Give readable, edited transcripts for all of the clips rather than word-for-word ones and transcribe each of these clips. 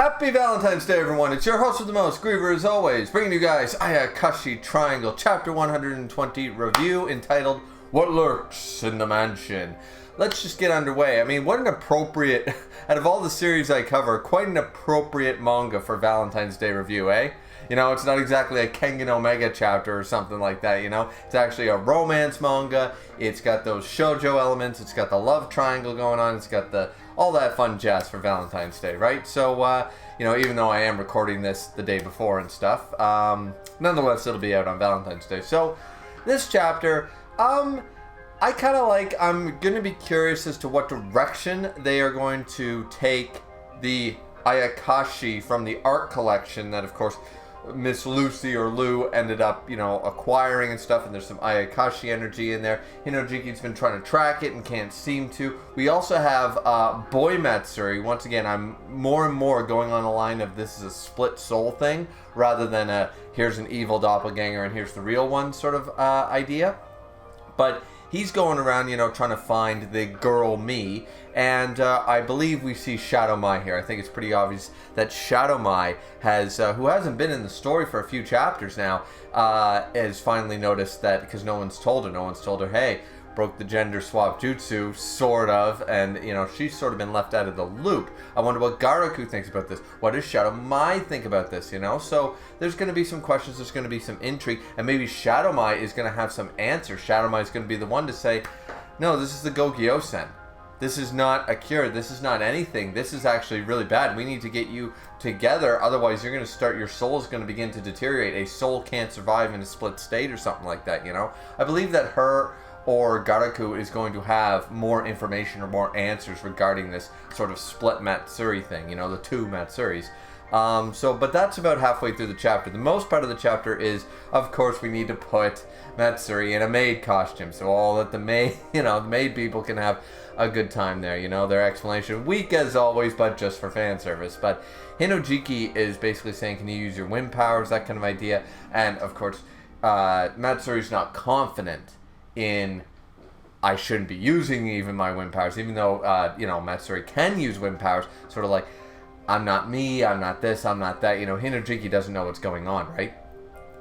Happy Valentine's Day, everyone. It's your host with the most, Griever, as always, bringing you guys Ayakashi Triangle, Chapter 120 review entitled, What Lurks in the Mansion. Let's just get underway. I mean, what an appropriate, out of all the series I cover, quite an appropriate manga for Valentine's Day review, eh? You know, it's not exactly a Kengan Omega chapter or something like that, you know? It's actually a romance manga. It's got those shoujo elements. It's got the love triangle going on. It's got all that fun jazz for Valentine's Day, right? So, you know, even though I am recording this the day before and stuff, nonetheless, it'll be out on Valentine's Day. So, this chapter, I'm going to be curious as to what direction they are going to take the Ayakashi from the art collection that, of course, Miss Lucy or Lou ended up, you know, acquiring and stuff, and there's some Ayakashi energy in there. Hinojiki's been trying to track it and can't seem to. We also have Boy Matsuri. Once again, I'm more and more going on the line of this is a split soul thing, rather than a here's an evil doppelganger and here's the real one sort of idea. But he's going around, you know, trying to find the girl me, and I believe we see Shadow Mai here. I think it's pretty obvious that Shadow Mai has, who hasn't been in the story for a few chapters now, has finally noticed that, because no one's told her, hey, broke the gender swap jutsu, sort of, and, you know, she's sort of been left out of the loop. I wonder what Garaku thinks about this. What does Shadow Mai think about this, you know? So there's going to be some questions, there's going to be some intrigue, and maybe Shadow Mai is going to have some answers. Shadow Mai is going to be the one to say, no, this is the Gogyo-sen. This is not a cure. This is not anything. This is actually really bad. We need to get you together. Otherwise, you're going to start, your soul is going to begin to deteriorate. A soul can't survive in a split state or something like that, you know? I believe that her or Garaku is going to have more information or more answers regarding this sort of split Matsuri thing, you know, the two Matsuris. But that's about halfway through the chapter. The most part of the chapter is, of course, we need to put Matsuri in a maid costume, so all that the maid, you know, the maid people can have a good time there, you know, their explanation, weak as always, but just for fan service. But Hinojiki is basically saying, can you use your wind powers, that kind of idea, and of course, Matsuri's not confident in, I shouldn't be using even my wind powers, even though, you know, Matsuri can use wind powers, sort of like, I'm not me, I'm not this, I'm not that, you know, Hinojiki doesn't know what's going on, right?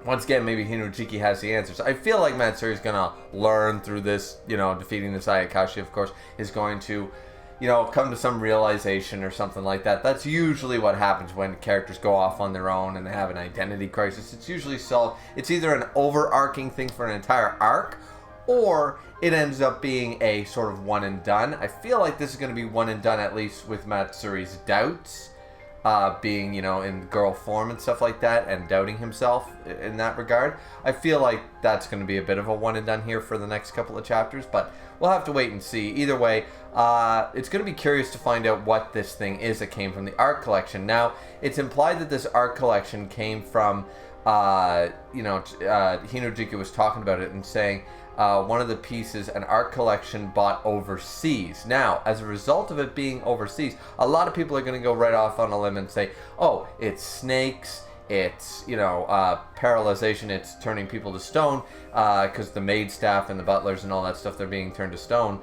Once again, maybe Hinojiki has the answers. I feel like Matsuri's gonna learn through this, you know, defeating this Ayakashi, of course, is going to, you know, come to some realization or something like that. That's usually what happens when characters go off on their own and they have an identity crisis. It's usually solved, it's either an overarching thing for an entire arc, or it ends up being a sort of one and done. I feel like this is going to be one and done, at least with Matsuri's doubts, being, you know, in girl form and stuff like that, and doubting himself in that regard. I feel like that's going to be a bit of a one and done here for the next couple of chapters, but we'll have to wait and see. Either way, it's going to be curious to find out what this thing is that came from the art collection. Now, it's implied that this art collection came from, you know, Hinojiki was talking about it and saying, one of the pieces, an art collection bought overseas. Now, as a result of it being overseas, a lot of people are going to go right off on a limb and say, oh, it's snakes, it's, you know, paralyzation, it's turning people to stone, because the maid staff and the butlers and all that stuff, they're being turned to stone.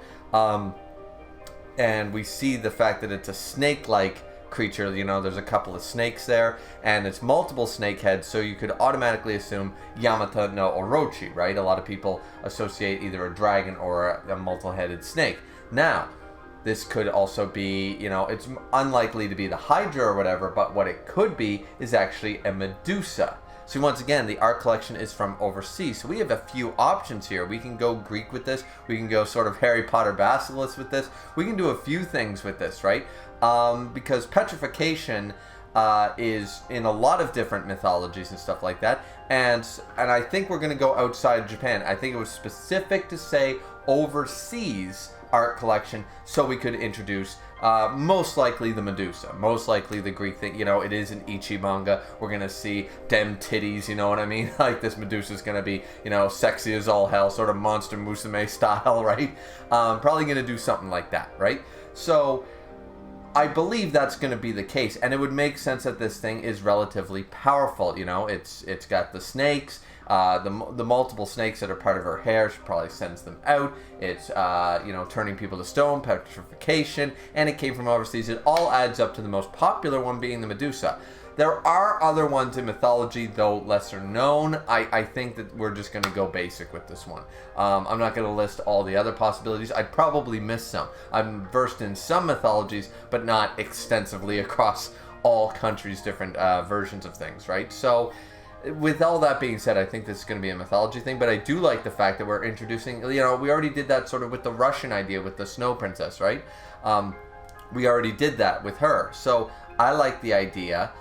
And we see the fact that it's a snake-like creature, you know, there's a couple of snakes there, and it's multiple snake heads, so you could automatically assume Yamata no Orochi, right? A lot of people associate either a dragon or a multi-headed snake. Now, this could also be, you know, it's unlikely to be the Hydra or whatever, but what it could be is actually a Medusa. So once again, the art collection is from overseas, so we have a few options here. We can go Greek with this, we can go sort of Harry Potter Basilisk with this, we can do a few things with this, right? Because petrification is in a lot of different mythologies and stuff like that, and I think we're going to go outside Japan. I think it was specific to say overseas art collection, so we could introduce most likely the Medusa, most likely the Greek thing. You know, it is an Ichi manga. We're gonna see dem titties, you know what I mean? Like, this Medusa's gonna be, you know, sexy as all hell, sort of Monster Musume style, right? Probably gonna do something like that, right? So I believe that's going to be the case, and it would make sense that this thing is relatively powerful. You know, it's got the snakes, The multiple snakes that are part of her hair, she probably sends them out. It's, turning people to stone, petrification, and it came from overseas. It all adds up to the most popular one being the Medusa. There are other ones in mythology, though lesser known. I think that we're just going to go basic with this one. I'm not going to list all the other possibilities. I'd probably miss some. I'm versed in some mythologies, but not extensively across all countries' different versions of things, right? So, with all that being said, I think this is going to be a mythology thing, but I do like the fact that we're introducing, we already did that sort of with the Russian idea with the Snow Princess, right? We already did that with her. So, I like the idea,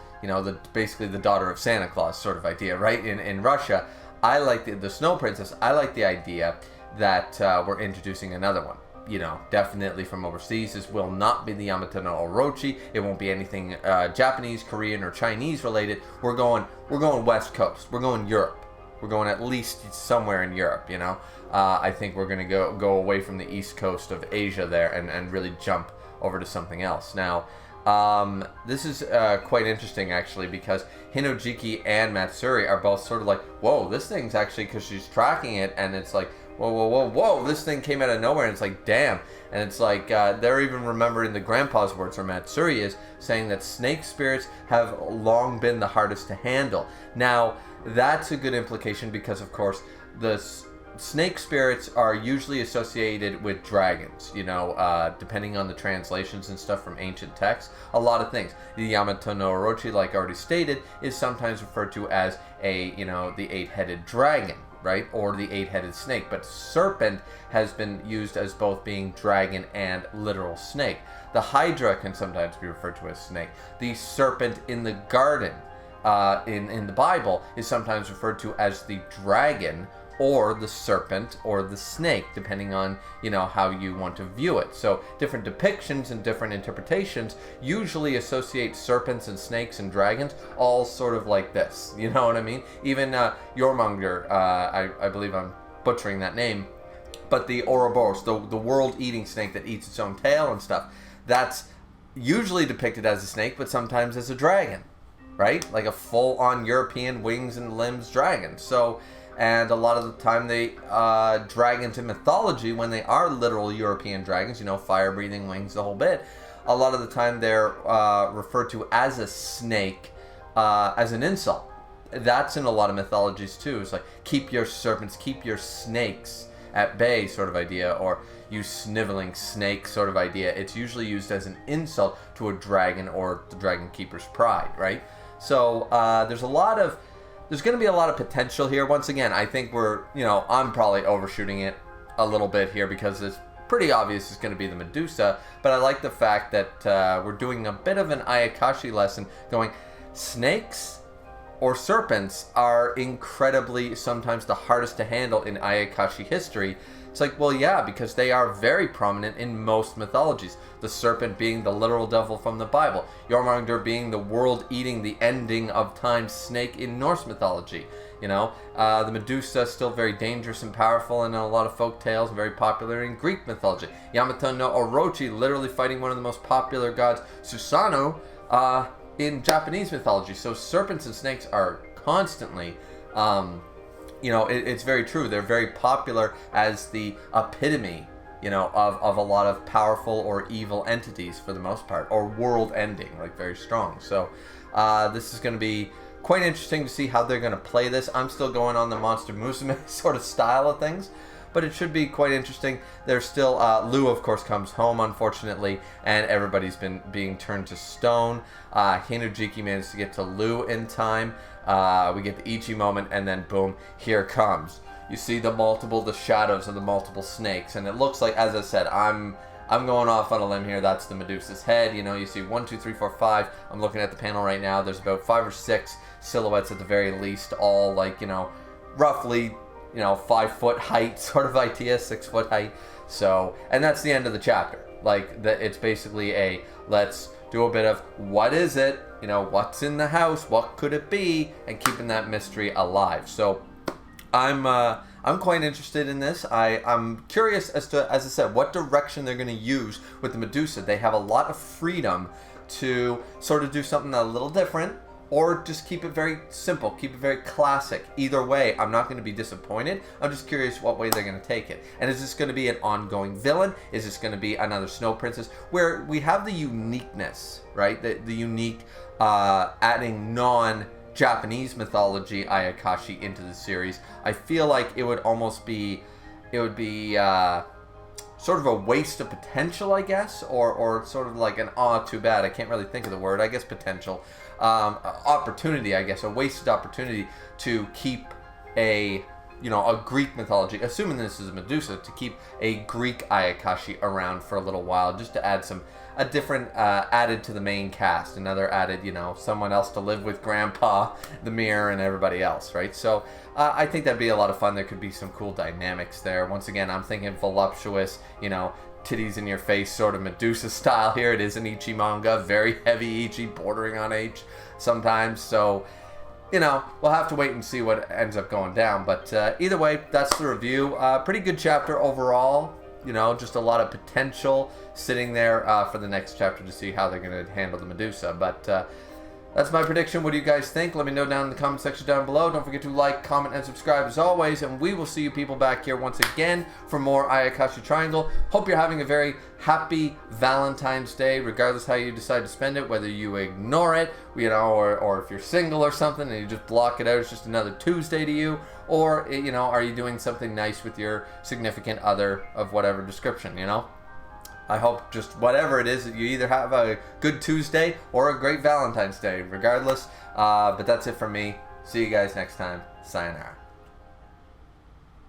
basically the daughter of Santa Claus sort of idea, right? In Russia, I like the Snow Princess. I like the idea that we're introducing another one. Definitely from overseas. This will not be the Yamato no Orochi. It won't be anything Japanese, Korean, or Chinese related. We're going West Coast. We're going Europe. We're going at least somewhere in Europe. I think we're gonna go away from the East Coast of Asia there and really jump over to something else. Now, this is quite interesting actually, because Hinojiki and Matsuri are both sort of like, whoa, this thing's actually, because she's tracking it, and it's like, whoa, this thing came out of nowhere, and it's like, damn. And it's like, they're even remembering the grandpa's words, or Matsuri is, saying that snake spirits have long been the hardest to handle. Now, that's a good implication because, of course, the snake spirits are usually associated with dragons, depending on the translations and stuff from ancient texts. A lot of things. The Yamato no Orochi, like already stated, is sometimes referred to as the eight-headed dragon, right? Or the eight-headed snake. But serpent has been used as both being dragon and literal snake. The Hydra can sometimes be referred to as snake. The serpent in the garden in the Bible is sometimes referred to as the dragon, or the serpent, or the snake, depending on, how you want to view it. So different depictions and different interpretations usually associate serpents and snakes and dragons all sort of like this. You know what I mean? Even Jormungandr, I believe I'm butchering that name, but the Ouroboros, the world-eating snake that eats its own tail and stuff, that's usually depicted as a snake, but sometimes as a dragon, right? Like a full-on European wings and limbs dragon. So, and a lot of the time they drag into mythology when they are literal European dragons, fire-breathing wings, the whole bit. A lot of the time they're referred to as a snake as an insult. That's in a lot of mythologies too. It's like, keep your serpents, keep your snakes at bay sort of idea, or you sniveling snake sort of idea. It's usually used as an insult to a dragon or the dragon keeper's pride, right? So there's going to be a lot of potential here. Once again, I think I'm probably overshooting it a little bit here because it's pretty obvious it's going to be the Medusa, but I like the fact that we're doing a bit of an Ayakashi lesson, going, snakes or serpents are incredibly, sometimes the hardest to handle in Ayakashi history. It's like, well, yeah, because they are very prominent in most mythologies. The serpent being the literal devil from the Bible. Jormungandr being the world-eating, the ending of time snake in Norse mythology. The Medusa still very dangerous and powerful in a lot of folk tales, very popular in Greek mythology. Yamato no Orochi literally fighting one of the most popular gods, Susanoo, in Japanese mythology. So serpents and snakes are constantly... it's very true. They're very popular as the epitome, of a lot of powerful or evil entities for the most part, or world ending, like very strong. So this is going to be quite interesting to see how they're going to play this. I'm still going on the Monster Musume sort of style of things, but it should be quite interesting. There's still, Lou of course comes home unfortunately, and everybody's been being turned to stone. Hinojiki managed to get to Lou in time. We get the Ichi moment, and then boom, here comes. You see the shadows of the multiple snakes, and it looks like, as I said, I'm going off on a limb here. That's the Medusa's head. You see 1, 2, 3, 4, 5. I'm looking at the panel right now. There's about 5 or 6 silhouettes at the very least, all like, roughly, 5 foot height sort of idea, 6 foot height. So, and that's the end of the chapter. Like, it's basically let's do a bit of, what is it? What's in the house? What could it be? And keeping that mystery alive. So, I'm quite interested in this. I'm curious as to, as I said, what direction they're going to use with the Medusa. They have a lot of freedom to sort of do something a little different, or just keep it very simple, keep it very classic. Either way, I'm not going to be disappointed. I'm just curious what way they're going to take it. And is this going to be an ongoing villain? Is this going to be another Snow Princess? Where we have the uniqueness, right? The unique, adding non-Japanese mythology Ayakashi into the series. I feel like it would almost be, sort of a waste of potential, I guess, or sort of like an too bad. I can't really think of the word. I guess potential. Opportunity, I guess, a wasted opportunity to keep a Greek mythology, assuming this is a Medusa, to keep a Greek Ayakashi around for a little while, just to add a different added to the main cast, another added, someone else to live with Grandpa, the Mirror, and everybody else, right? So I think that'd be a lot of fun. There could be some cool dynamics there. Once again, I'm thinking voluptuous, titties in your face sort of Medusa style here. It is an Ichi manga, very heavy Ichi, bordering on H sometimes. So, we'll have to wait and see what ends up going down. But either way, that's the review. Pretty good chapter overall. Just a lot of potential sitting there for the next chapter to see how they're going to handle the Medusa. But that's my prediction. What do you guys think? Let me know down in the comment section down below. Don't forget to like, comment, and subscribe as always. And we will see you people back here once again for more Ayakashi Triangle. Hope you're having a very happy Valentine's Day, regardless how you decide to spend it, whether you ignore it, or if you're single or something and you just block it out, it's just another Tuesday to you. Or, are you doing something nice with your significant other of whatever description, I hope just whatever it is that you either have a good Tuesday or a great Valentine's Day, regardless. But that's it from me. See you guys next time. Sayonara.